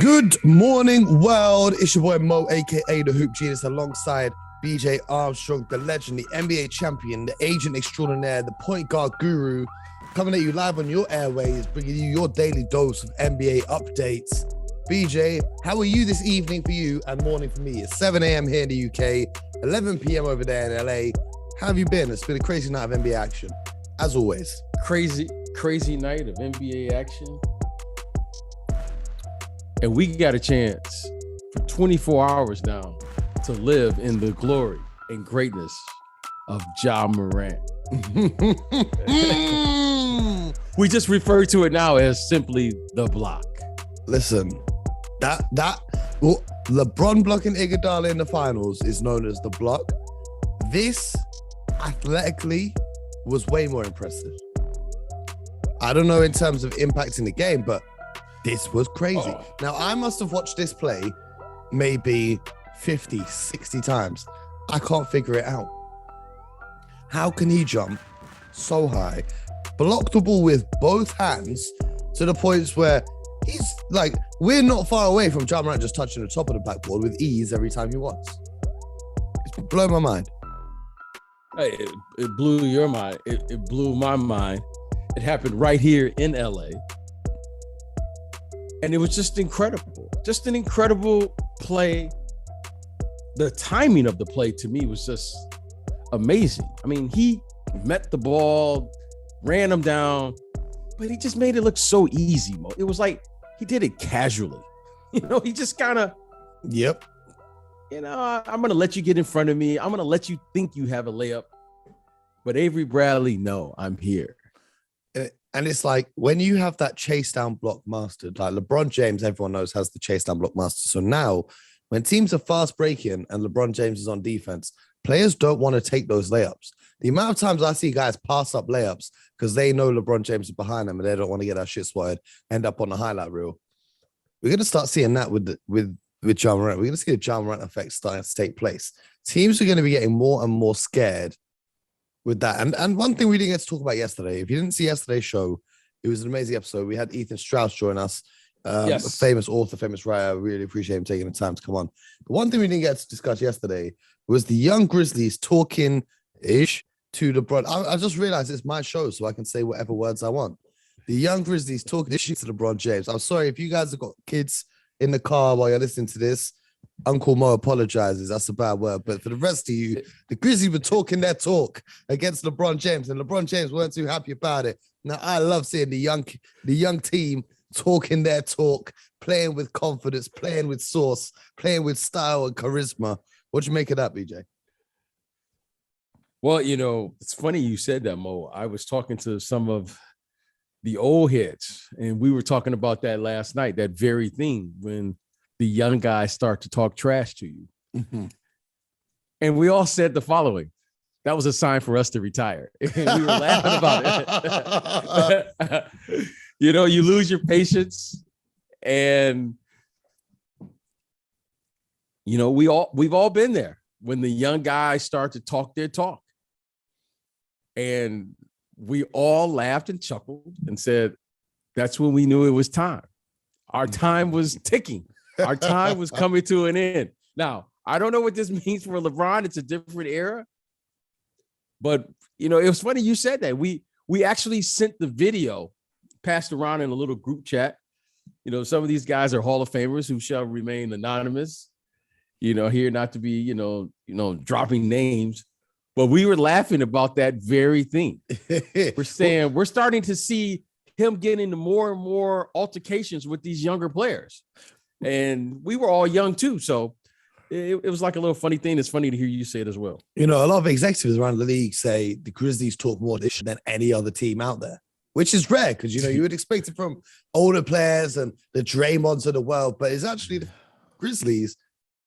Good morning, world. It's your boy Mo, aka the Hoop Genius, alongside BJ Armstrong, the legend, the NBA champion, the agent extraordinaire, the point guard guru, coming at you live on your airways, bringing you your daily dose of NBA updates. BJ, how are you this evening for you and morning for me? It's 7 a.m. here in the UK, 11 p.m. over there in LA. How have you been? It's been a crazy night of NBA action, as always. Crazy night of NBA action. And we got a chance for 24 hours now to live in the glory and greatness of Ja Morant. We just refer to it now as simply the block. Listen, LeBron blocking Iguodala in the finals is known as the block. This, athletically, was way more impressive. I don't know in terms of impacting the game, but this was crazy. Oh. Now, I must have watched this play maybe 50, 60 times. I can't figure it out. How can he jump so high, block the ball with both hands to the points where he's like, we're not far away from Ja Morant just touching the top of the backboard with ease every time he wants. It's blown my mind. Hey, it blew your mind. It blew my mind. It happened right here in LA. And it was just incredible. Just an incredible play. The timing of the play to me was just amazing. I mean, he met the ball, ran him down, but he just made it look so easy, Mo. It was like he did it casually. You know, he just kind of, yep. You know, I'm going to let you get in front of me. I'm going to let you think you have a layup. But Avery Bradley, no, I'm here. And it's like when you have that chase down block mastered, like LeBron James, everyone knows has the chase down block master. So now when teams are fast breaking and LeBron James is on defense, players don't want to take those layups. The amount of times I see guys pass up layups because they know LeBron James is behind them and they don't want to get that shit swatted, end up on the highlight reel. We're going to start seeing that with Ja Morant. We're going to see the Ja Morant effect starting to take place. Teams are going to be getting more and more scared with that. And one thing we didn't get to talk about yesterday, if you didn't see yesterday's show, it was an amazing episode. We had Ethan Strauss join us, yes. A famous author, famous writer. I really appreciate him taking the time to come on. But one thing we didn't get to discuss yesterday was the young Grizzlies talking-ish to LeBron. I just realized it's my show, so I can say whatever words I want. The young Grizzlies talking-ish to LeBron James. I'm sorry if you guys have got kids in the car while you're listening to this. Uncle Mo apologizes. That's a bad word. But for the rest of you, the Grizzlies were talking their talk against LeBron James, and LeBron James weren't too happy about it. Now, I love seeing the young team talking their talk, playing with confidence, playing with sauce, playing with style and charisma. What'd you make of that, BJ? Well, you know, it's funny you said that, Mo. I was talking to some of the old heads, and we were talking about that last night, that very thing, when the young guys start to talk trash to you. Mm-hmm. And we all said the following: that was a sign for us to retire. And we were laughing about it. You know, you lose your patience, and you know, we've all been there when the young guys start to talk their talk. And we all laughed and chuckled and said, that's when we knew it was time. Our time was ticking. Our time was coming to an end. Now, I don't know what this means for LeBron. It's a different era. But, you know, it was funny you said that. We actually sent the video, passed around in a little group chat. You know, some of these guys are Hall of Famers who shall remain anonymous. You know, here not to be, you know, dropping names. But we were laughing about that very thing. We're saying we're starting to see him get into more and more altercations with these younger players. And we were all young too. So it was like a little funny thing. It's funny to hear you say it as well. You know, a lot of executives around the league say the Grizzlies talk more than any other team out there, which is rare because, you know, you would expect it from older players and the Draymonds of the world. But it's actually the Grizzlies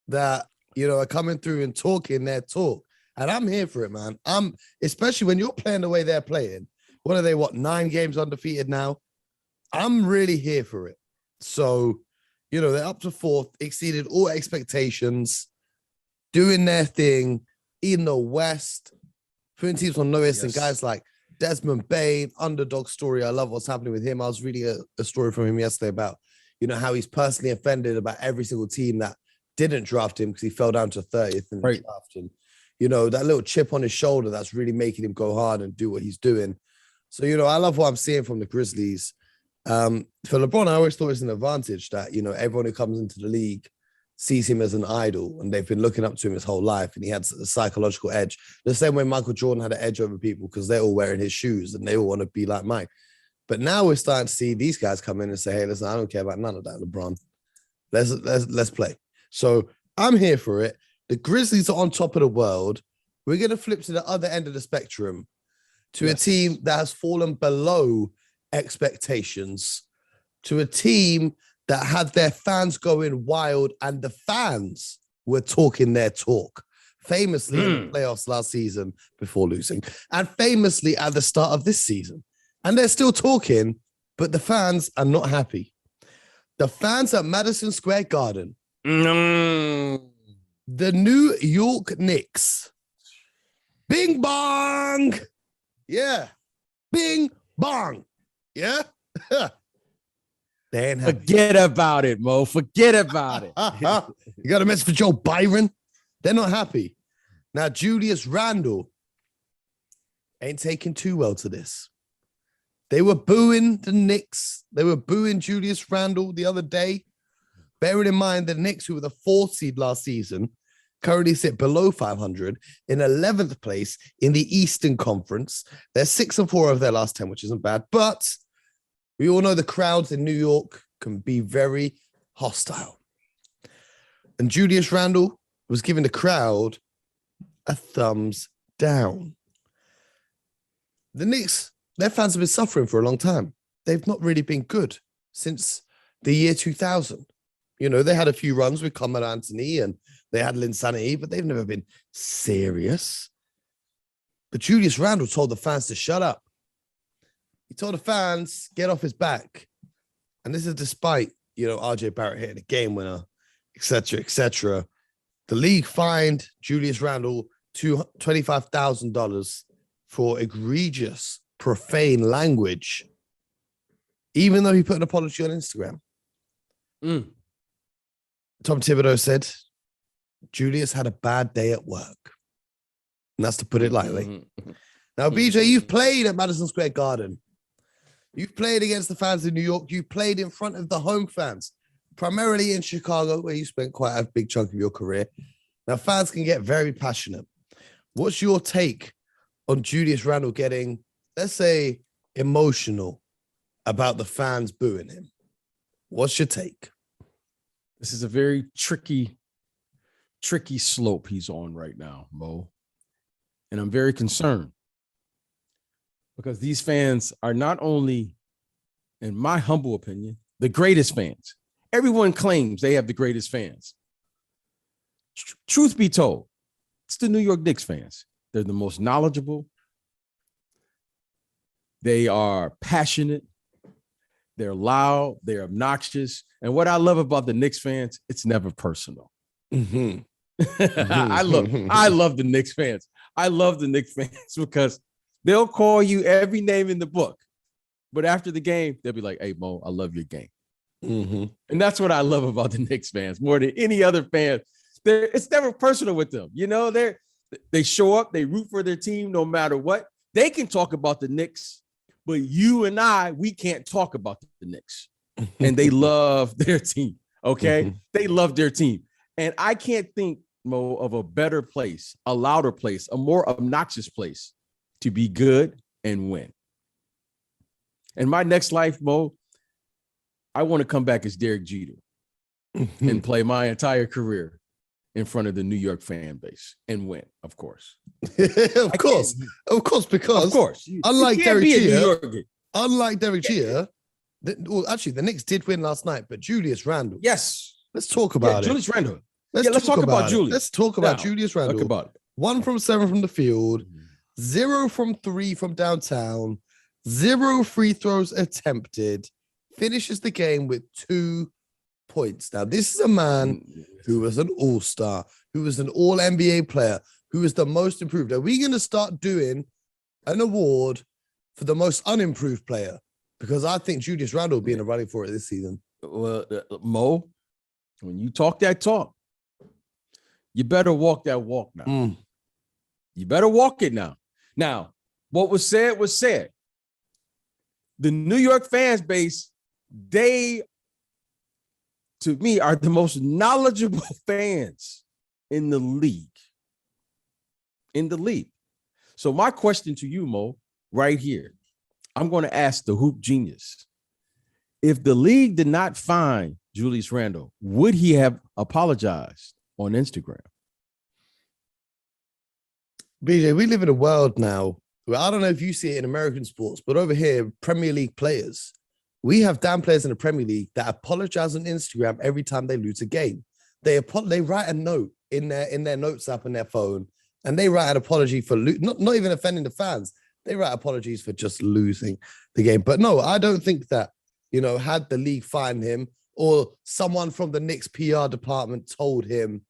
that, you know, are coming through and talking their talk. And I'm here for it, man. Especially when you're playing the way they're playing. What are they, 9 games undefeated now? I'm really here for it. So, you know, they're up to 4th, exceeded all expectations, doing their thing in the West, putting teams on notice, and guys like Desmond Bane, underdog story. I love what's happening with him. I was reading a story from him yesterday about, how he's personally offended about every single team that didn't draft him because he fell down to 30th in the draft. And, that little chip on his shoulder that's really making him go hard and do what he's doing. So, I love what I'm seeing from the Grizzlies. For LeBron, I always thought it's an advantage that, everyone who comes into the league sees him as an idol and they've been looking up to him his whole life, and he had a psychological edge. The same way Michael Jordan had an edge over people because they're all wearing his shoes and they all want to be like Mike. But now we're starting to see these guys come in and say, hey, listen, I don't care about none of that, LeBron. Let's play. So I'm here for it. The Grizzlies are on top of the world. We're going to flip to the other end of the spectrum to a team that has fallen below expectations, to a team that had their fans going wild, and the fans were talking their talk, famously in the playoffs last season before losing, and famously at the start of this season. And they're still talking, but the fans are not happy. The fans at Madison Square Garden, the New York Knicks, bing bong. Yeah. Bing bong. Yeah. They ain't happy. Forget about it, Mo. Forget about it. You got a message for Joe Byron? They're not happy. Now, Julius Randle ain't taking too well to this. They were booing the Knicks. They were booing Julius Randle the other day. Bearing in mind the Knicks, who were the 4th seed last season, currently sit below 500 in 11th place in the Eastern Conference. They're 6-4 of their last 10, which isn't bad. But we all know the crowds in New York can be very hostile. And Julius Randle was giving the crowd a thumbs down. The Knicks, their fans have been suffering for a long time. They've not really been good since the year 2000. They had a few runs with Carmelo Anthony and they had Linsanity, but they've never been serious. But Julius Randle told the fans to shut up. He told the fans, get off his back. And this is despite, RJ Barrett hitting a game winner, etc., etc. The league fined Julius Randle $25,000 for egregious, profane language, even though he put an apology on Instagram. Tom Thibodeau said, Julius had a bad day at work. And that's to put it lightly. Now, BJ, you've played at Madison Square Garden. You've played against the fans in New York. You've played in front of the home fans, primarily in Chicago, where you spent quite a big chunk of your career. Now, fans can get very passionate. What's your take on Julius Randle getting, let's say, emotional about the fans booing him? What's your take? This is a very tricky slope he's on right now, Mo. And I'm very concerned because these fans are not only, in my humble opinion, the greatest fans. Everyone claims they have the greatest fans. Truth be told, it's the New York Knicks fans. They're the most knowledgeable. They are passionate. They're loud. They're obnoxious. And what I love about the Knicks fans, it's never personal. I love the Knicks fans. I love the Knicks fans because they'll call you every name in the book. But after the game, they'll be like, hey, Mo, I love your game. And that's what I love about the Knicks fans more than any other fan. It's never personal with them. They show up, they root for their team no matter what. They can talk about the Knicks, but you and we can't talk about the Knicks. And they love their team, okay? They love their team. And I can't think, Mo, of a better place, a louder place, a more obnoxious place to be good and win. In my next life, Mo, I want to come back as Derek Jeter and play my entire career in front of the New York fan base and win, of course. Of course, because unlike Derek Jeter, actually the Knicks did win last night, but Julius Randle. Yes. Let's talk about it. Julius Randle. Let's talk about Julius. Let's talk about Julius Randle. Talk about it. 1 from 7 from the field, 0 from 3 from downtown, 0 free throws attempted, finishes the game with 2 points. Now, this is a man who was an all-star, who was an all-NBA player, who is the most improved. Are we going to start doing an award for the most unimproved player? Because I think Julius Randle will be in the running for it this season. Mo, when you talk that talk, you better walk that walk now. You better walk it now. Now, what was said was said. The New York fans base, they, to me, are the most knowledgeable fans in the league. So my question to you, Mo, right here, I'm going to ask the hoop genius. If the league did not fine Julius Randle, would he have apologized on Instagram? BJ, we live in a world now where I don't know if you see it in American sports, but over here, Premier League players, we have damn players in the Premier League that apologize on Instagram every time they lose a game. They write a note in their notes app on their phone, and they write an apology for not even offending the fans. They write apologies for just losing the game. But no, I don't think that, had the league fined him or someone from the Knicks PR department told him,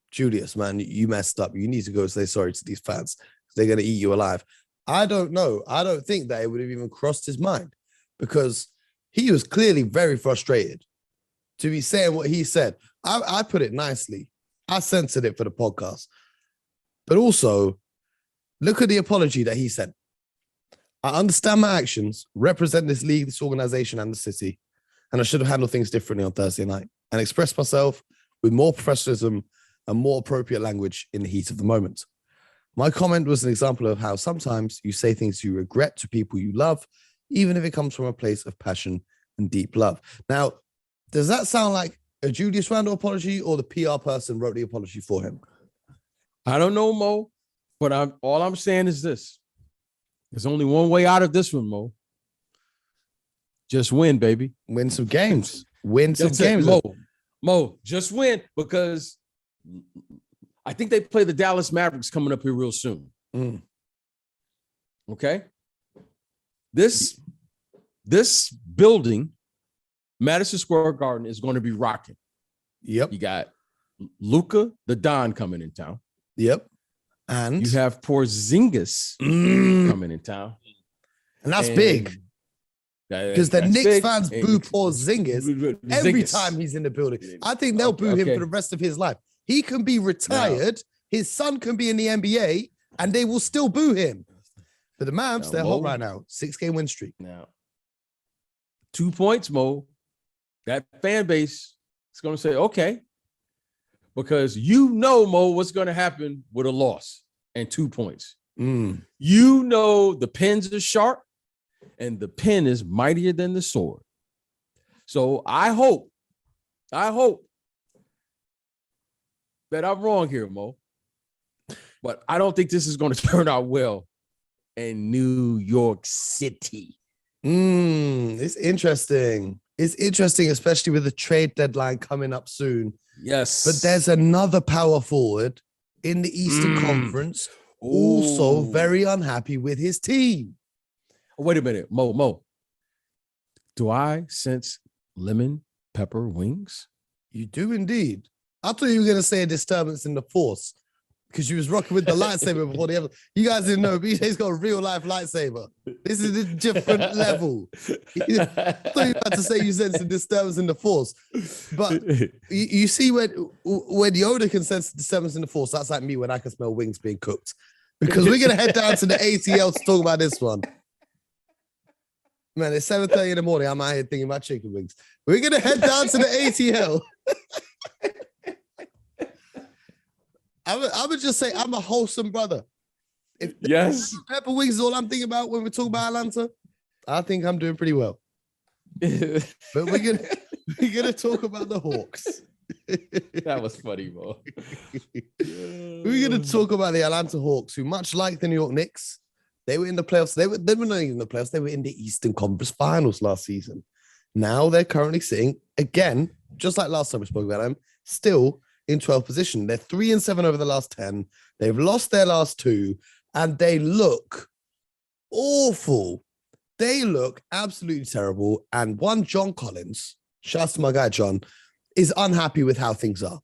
Julius, man, you messed up. You need to go say sorry to these fans. They're going to eat you alive. I don't know. I don't think that it would have even crossed his mind because he was clearly very frustrated to be saying what he said. I put it nicely. I censored it for the podcast. But also, look at the apology that he said. I understand my actions, represent this league, this organization, and the city, and I should have handled things differently on Thursday night and expressed myself with more professionalism and more appropriate language in the heat of the moment. My comment was an example of how sometimes you say things you regret to people you love, even if it comes from a place of passion and deep love. Now, does that sound like a Julius Randle apology or the PR person wrote the apology for him? I don't know, Mo, but all I'm saying is this. There's only one way out of this one, Mo. Just win, baby. Win some games. Win some games. Mo, just win because I think they play the Dallas Mavericks coming up here real soon. Okay? This building, Madison Square Garden, is going to be rocking. Yep. You got Luka, the Don, coming in town. Yep. And you have Porzingis coming in town. And that's big. Because the Knicks fans boo Porzingis every time he's in the building. I think they'll boo him for the rest of his life. He can be retired. His son can be in the NBA, and they will still boo him. But the Mavs, they're hot right now. 6-game win streak. Now, 2 points, Mo. That fan base is going to say, okay. Because Mo, what's going to happen with a loss and 2 points. The pens are sharp and the pen is mightier than the sword. So I hope that I'm wrong here, Mo. But I don't think this is going to turn out well in New York City. It's interesting. It's interesting, especially with the trade deadline coming up soon. Yes. But there's another power forward in the Eastern Conference also very unhappy with his team. Wait a minute, Mo. Do I sense lemon pepper wings? You do indeed. I thought you were going to say a disturbance in the force because you was rocking with the lightsaber before the other. You guys didn't know BJ's got a real life lightsaber. This is a different level. I thought you were about to say you sense a disturbance in the force. But you see when Yoda can sense disturbance in the force, that's like me when I can smell wings being cooked. Because we're going to head down to the ATL to talk about this one. Man, it's 7:30 in the morning. I'm out here thinking about chicken wings. We're going to head down to the ATL. I would just say I'm a wholesome brother. If pepper wings is all I'm thinking about when we talk about Atlanta, I think I'm doing pretty well. But we're gonna talk about the Hawks. That was funny, bro. We're gonna talk about the Atlanta Hawks, who, much like the New York Knicks, they were in the playoffs. They were not even in the playoffs. They were in the Eastern Conference Finals last season. Now they're currently sitting again, just like last time we spoke about them, still in 12th position. They're 3-7 over the last 10. They've lost their last 2, and they look awful. They look absolutely terrible. And one John Collins, shouts to my guy John, is unhappy with how things are.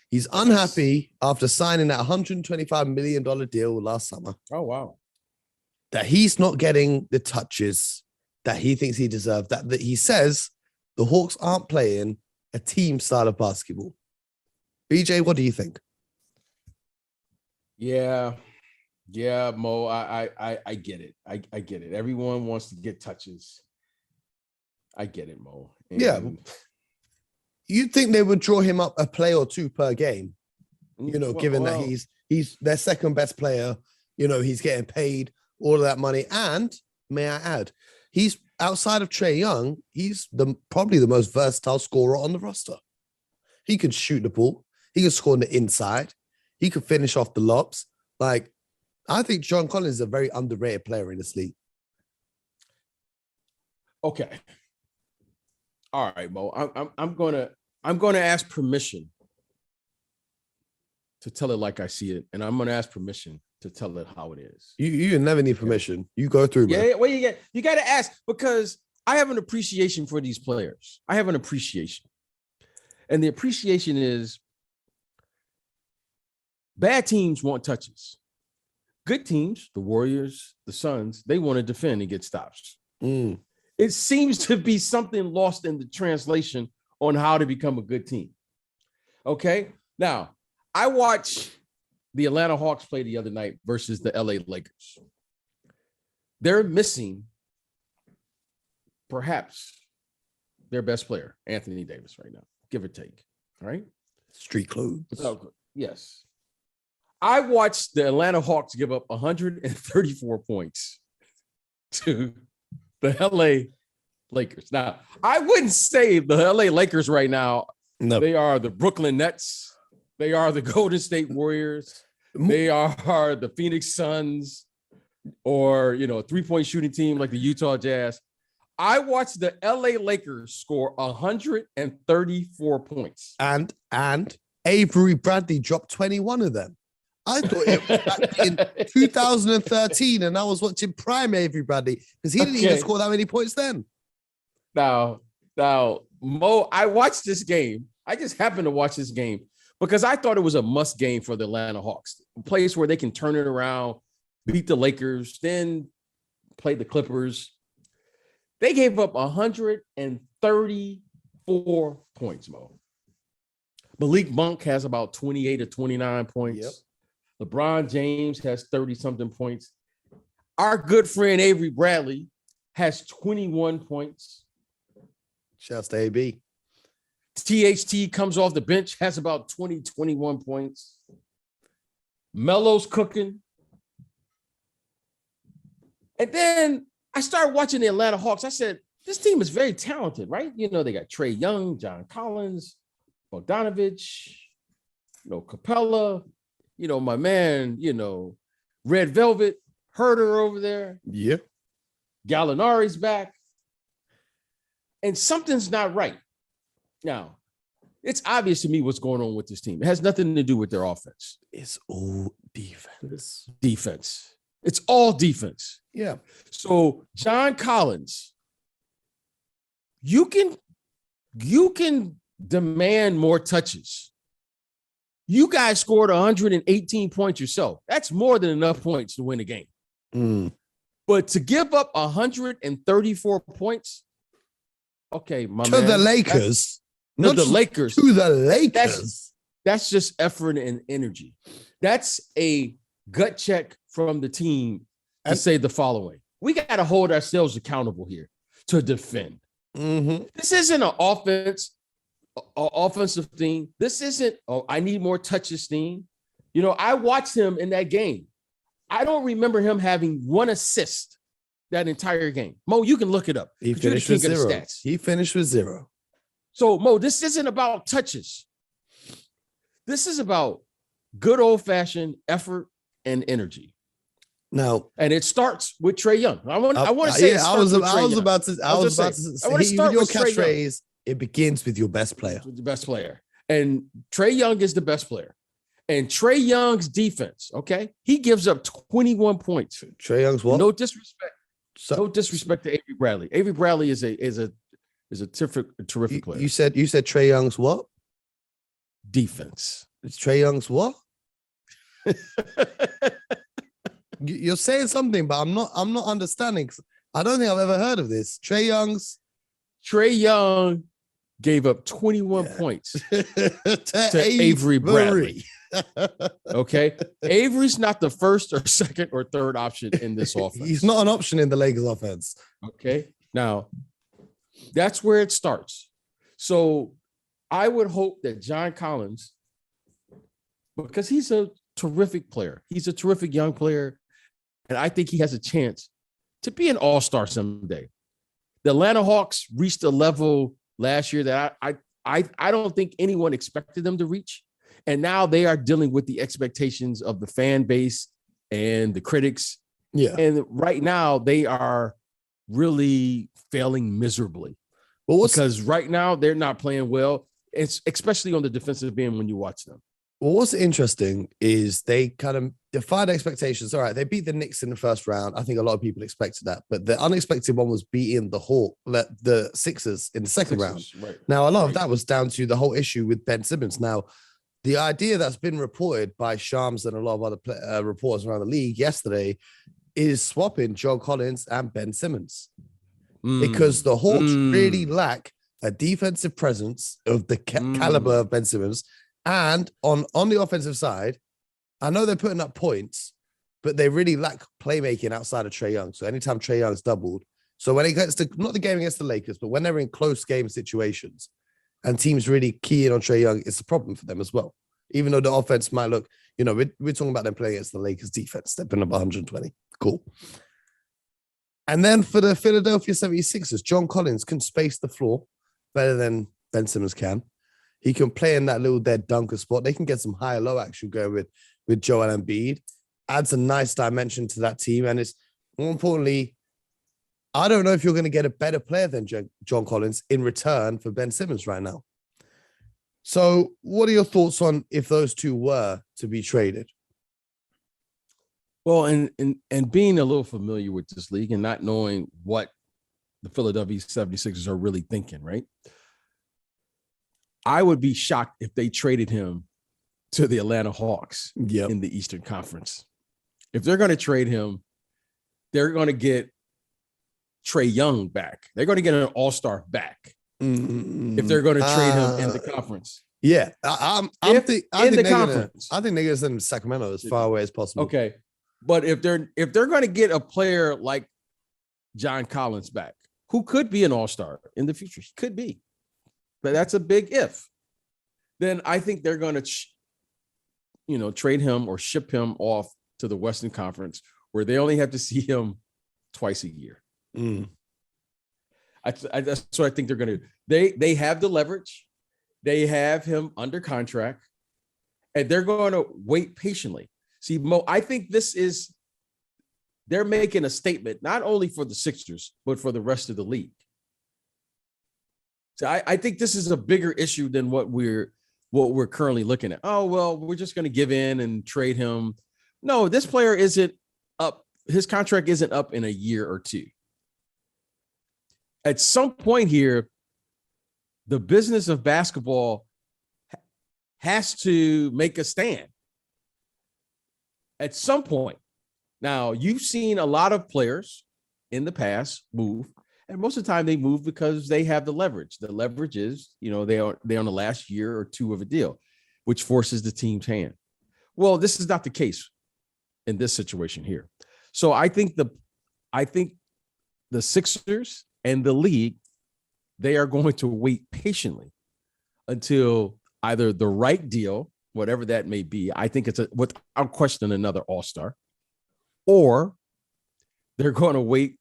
He's unhappy after signing that $125 million deal last summer. Oh, wow. That he's not getting the touches that he thinks he deserves. That he says the Hawks aren't playing a team style of basketball. BJ, what do you think? Yeah, Mo, I get it. I get it. Everyone wants to get touches. I get it, Mo. And yeah. You'd think they would draw him up a play or two per game, given that he's their second best player, he's getting paid all of that money. And may I add, he's outside of Trae Young, he's probably the most versatile scorer on the roster. He could shoot the ball. He could score on the inside. He could finish off the lobs. Like, I think John Collins is a very underrated player in this league. Okay. All right, Mo. I'm gonna ask permission to tell it like I see it, and I'm gonna ask permission to tell it how it is. You never need permission. You go through, bro. Yeah. Well, you got to ask, because I have an appreciation for these players. I have an appreciation, and the appreciation is bad teams want touches. Good teams, the Warriors, the Suns, they want to defend and get stops. It seems to be something lost in the translation on how to become a good team. Okay. Now, I watched the Atlanta Hawks play the other night versus the LA Lakers. They're missing perhaps their best player, Anthony Davis, right now, give or take. All right. Street clothes. Yes. I watched the Atlanta Hawks give up 134 points to the LA Lakers. Now, I wouldn't say the LA Lakers right now. No. They are the Brooklyn Nets. They are the Golden State Warriors. They are the Phoenix Suns, or, a three-point shooting team like the Utah Jazz. I watched the LA Lakers score 134 points. And Avery Bradley dropped 21 of them. I thought it was back in 2013, and I was watching prime Avery Bradley because he didn't even score that many points then. Now, Mo, I watched this game. I just happened to watch this game because I thought it was a must game for the Atlanta Hawks, a place where they can turn it around, beat the Lakers, then play the Clippers. They gave up 134 points, Mo. Malik Monk has about 28 or 29 points. Yep. LeBron James has 30-something points. Our good friend Avery Bradley has 21 points. Shouts to AB. THT comes off the bench, has about 20, 21 points. Melo's cooking. And then I started watching the Atlanta Hawks. I said, this team is very talented, right? They got Trae Young, John Collins, Bogdanovich, Capella, my man, Red Velvet, Herder over there. Yeah. Gallinari's back. And something's not right. Now, it's obvious to me what's going on with this team. It has nothing to do with their offense. It's all defense. Defense. It's all defense. Yeah. So, John Collins, you can demand more touches. You guys scored 118 points yourself. That's more than enough points to win the game. But to give up 134 points, okay, my man. To the Lakers. Not the Lakers. To the Lakers. That's just effort and energy. That's a gut check from the team to say the following. We got to hold ourselves accountable here to defend. This isn't an offensive thing. This isn't, I need more touches thing. I watched him in that game. I don't remember him having one assist that entire game. Mo, you can look it up. He finished with 0. He finished with 0. So, Mo, this isn't about touches. This is about good old-fashioned effort and energy. Now, and it starts with Trae Young. I want to say, yeah, I was about to say your catchphrase. It begins with your best player. With the best player. And Trae Young is the best player. And Trae Young's defense, okay? He gives up 21 points. Trae Young's what? No disrespect. No disrespect to Avery Bradley. Avery Bradley is a terrific player. You said Trae Young's what? Defense. It's Trae Young's what? You're saying something, but I'm not understanding. I don't think I've ever heard of this. Trae Young gave up 21 points to Avery Bradley. Okay. Avery's not the first or second or third option in this offense. He's not an option in the Lakers offense. Okay. Now, that's where it starts. So I would hope that John Collins, because he's a terrific player, he's a terrific young player, and I think he has a chance to be an all-star someday. The Atlanta Hawks reached a level last year that I don't think anyone expected them to reach. And now they are dealing with the expectations of the fan base and the critics. Yeah. And right now they are really failing miserably. Well, because right now they're not playing well, it's especially on the defensive end when you watch them. Well, what's interesting is they kind of defied expectations. All right, they beat the Knicks in the first round. I think a lot of people expected that, but the unexpected one was beating the Sixers in the second round. Right. Now, a lot of that was down to the whole issue with Ben Simmons. Now, the idea that's been reported by Shams and a lot of other reporters around the league yesterday is swapping John Collins and Ben Simmons because the Hawks really lack a defensive presence of the caliber of Ben Simmons. And on the offensive side, I know they're putting up points, but they really lack playmaking outside of Trae Young. So anytime Trae Young's doubled, so when it gets to not the game against the Lakers, but when they're in close game situations and teams really key in on Trae Young, it's a problem for them as well. Even though the offense might look, we're talking about them playing against the Lakers defense. They've been up 120. Cool. And then for the Philadelphia 76ers, John Collins can space the floor better than Ben Simmons can. He can play in that little dead dunker spot. They can get some high-low action going with Joel Embiid. Adds a nice dimension to that team. And it's more importantly, I don't know if you're going to get a better player than John Collins in return for Ben Simmons right now. So what are your thoughts on if those two were to be traded? Well, and being a little familiar with this league and not knowing what the Philadelphia 76ers are really thinking, right? I would be shocked if they traded him to the Atlanta Hawks in the Eastern Conference. If they're going to trade him, they're going to get Trae Young back. They're going to get an all-star back if they're going to trade him in the conference. Yeah, I think they're going to send him to Sacramento as far away as possible. Okay, but if they're going to get a player like John Collins back, who could be an all-star in the future, he could be. But that's a big if. Then I think they're going to, trade him or ship him off to the Western Conference where they only have to see him twice a year. That's what I think they're going to do. They have the leverage. They have him under contract, and they're going to wait patiently. See, Mo, I think they're making a statement not only for the Sixers, but for the rest of the league. So I think this is a bigger issue than what we're currently looking at. Oh, well, we're just going to give in and trade him. No, this player isn't up. His contract isn't up in a year or two. At some point here, the business of basketball has to make a stand. At some point. Now, you've seen a lot of players in the past move. And most of the time they move because they have the leverage. The leverage is, they're on the last year or two of a deal, which forces the team's hand. Well, this is not the case in this situation here. So I think the Sixers and the league, they are going to wait patiently until either the right deal, whatever that may be. I think it's without question another all-star, or they're going to wait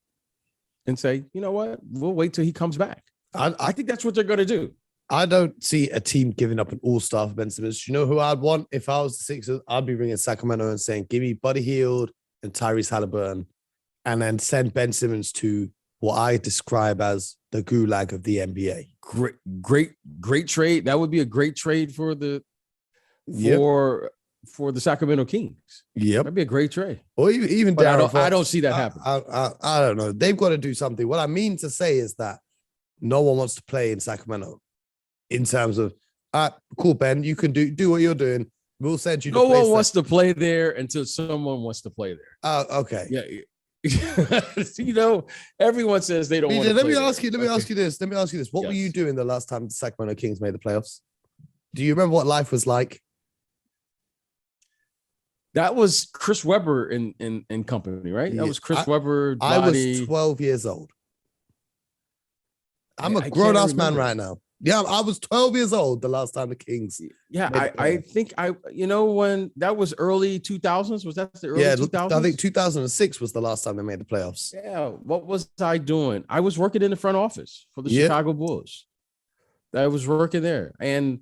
and say, you know what, we'll wait till he comes back. I think that's what they're going to do. I don't see a team giving up an all-star for Ben Simmons. You know who I'd want if I was the Sixers? I'd be ringing Sacramento and saying, give me Buddy Hield and Tyrese Halliburton, and then send Ben Simmons to what I describe as the gulag of the NBA. Great trade. That would be a great trade for the Sacramento Kings. Yep. That'd be a great trade. Or even I don't see that happen. I don't know. They've got to do something. What I mean to say is that no one wants to play in Sacramento in terms of, cool, Ben, you can do what you're doing. We'll send you. No one wants to play there until someone wants to play there. Okay. Yeah. You know, everyone says they don't want to Let play me there. ask you this. What were you doing the last time the Sacramento Kings made the playoffs? Do you remember what life was like? That was Chris Webber in company, right? Yeah, That was Chris Webber. I was Dottie. 12 years old. I'm a I grown-ass can't man remember. right now. Yeah, I was 12 years old the last time the Kings. Yeah, made the I playoffs. think when that was early 2000s. Was that the early 2000s? I think 2006 was the last time they made the playoffs. Yeah. What was I doing? I was working in the front office for the Yeah. Chicago Bulls. I was working there, and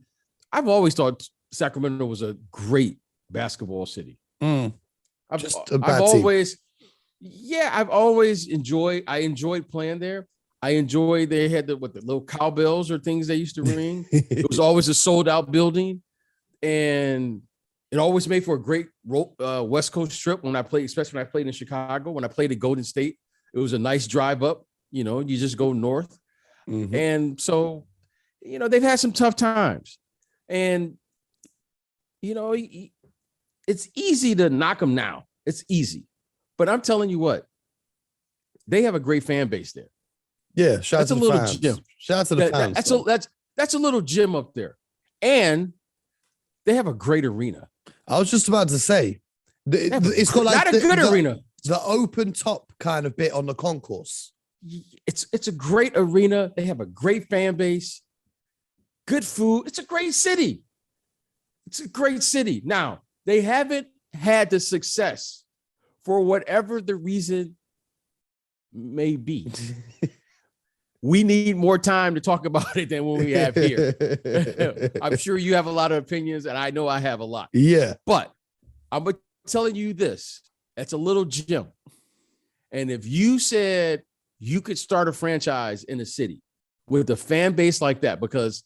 I've always thought Sacramento was a great basketball city. Just a bad team. I've always enjoyed playing there. I enjoyed they had the little cowbells or things they used to ring. It was always a sold out building, and it always made for a great West Coast trip when I played, especially when I played in Chicago. When I played at Golden State, it was a nice drive up. You know, you just go north, and so they've had some tough times, and it's easy to knock them now. It's easy, but I'm telling you what, they have a great fan base there. Yeah, shout out to the fans. Gym. Shout out to the fans. That's a little gym up there, and they have a great arena. I was just about to say, it's got like not a good arena. The open top kind of bit on the concourse. It's a great arena. They have a great fan base, good food. It's a great city. It's a great city. Now, they haven't had the success for whatever the reason may be. We need more time to talk about it than what we have here. I'm sure you have a lot of opinions, and I know I have a lot. Yeah. But I'm telling you this. It's a little gym. And if you said you could start a franchise in a city with a fan base like that, because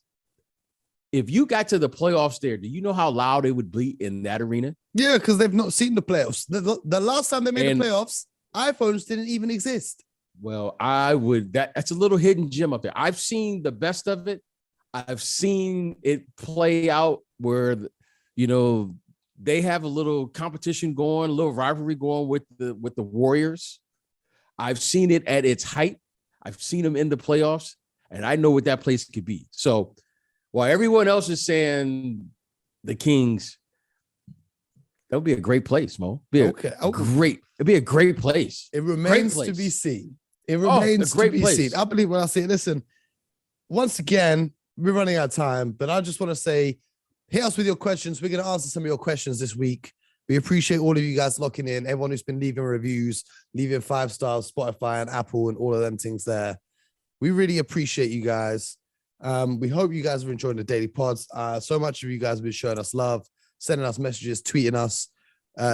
if you got to the playoffs there, do you know how loud it would be in that arena? Yeah, because they've not seen the playoffs. The last time they made the playoffs, iPhones didn't even exist. Well, that's a little hidden gem up there. I've seen the best of it. I've seen it play out where, they have a little competition going, a little rivalry going with the Warriors. I've seen it at its height. I've seen them in the playoffs, and I know what that place could be. So while everyone else is saying the Kings, that would be a great place, Mo. It'd be a great place. It remains to be seen. It remains to be seen. I believe when I say, listen, once again, we're running out of time, but I just want to say, hit us with your questions. We're going to answer some of your questions this week. We appreciate all of you guys locking in, everyone who's been leaving reviews, leaving 5 stars, Spotify and Apple and all of them things there. We really appreciate you guys. We hope you guys are enjoying the daily pods. So much of you guys have been showing us love, sending us messages, tweeting us,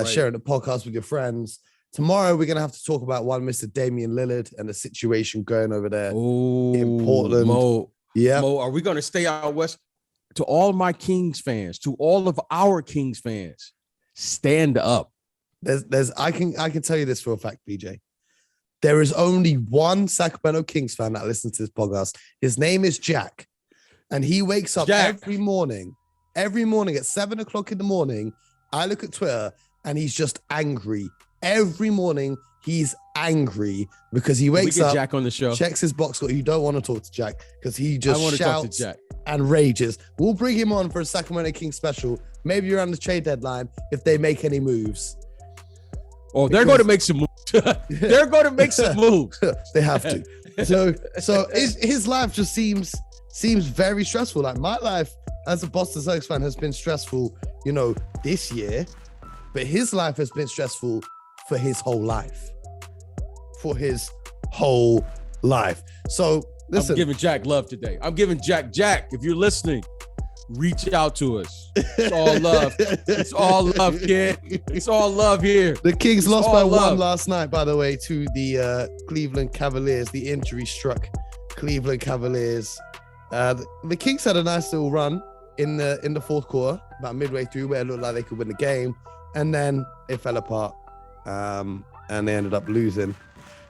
sharing the podcast with your friends. Tomorrow, we're going to have to talk about one Mr. Damian Lillard and the situation going over there in Portland. Mo, are we going to stay out west? To all my Kings fans, to all of our Kings fans, stand up. I can tell you this for a fact, BJ. There is only one Sacramento Kings fan that listens to this podcast. His name is Jack. And he wakes up every morning at 7:00 in the morning. I look at Twitter and he's just angry. Every morning he's angry because he wakes up, Jack on the show, checks his box score. You don't want to talk to Jack because he just shouts and rages. We'll bring him on for a Sacramento Kings special, maybe around the trade deadline if they make any moves. Oh, they're going to make some moves. They're going to make some moves. They have to. So his life just seems very stressful. Like my life as a Boston Celtics fan has been stressful, this year, but his life has been stressful for his whole life. So listen. I'm giving Jack love today. I'm giving Jack, if you're listening, reach out to us. It's all love. It's all love, kid. It's all love here. The Kings lost by 1 last night, by the way, to the Cleveland Cavaliers, the injury-struck Cleveland Cavaliers. The Kings had a nice little run in the fourth quarter, about midway through, where it looked like they could win the game, and then it fell apart, and they ended up losing.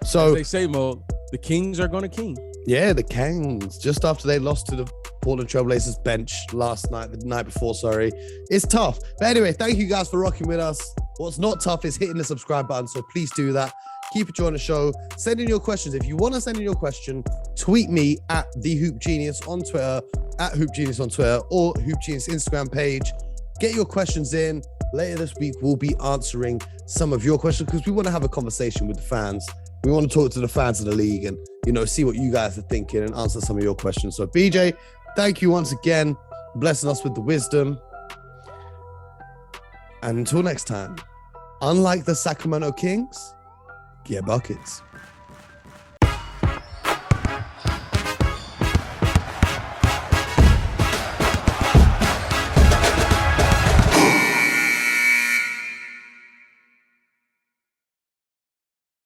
So as they say, Mo, the Kings are going to king. Yeah, the Kings, just after they lost to the Portland Trailblazers bench the night before, sorry. It's tough. But anyway, thank you guys for rocking with us. What's not tough is hitting the subscribe button, so please do that. Keep enjoying the show. Send in your questions. If you want to send in your question, tweet me at the Hoop Genius on Twitter, at Hoop Genius on Twitter, or Hoop Genius Instagram page. Get your questions in. Later this week, we'll be answering some of your questions because we want to have a conversation with the fans. We want to talk to the fans of the league and, see what you guys are thinking and answer some of your questions. So, BJ, thank you once again, blessing us with the wisdom. And until next time, unlike the Sacramento Kings, get buckets.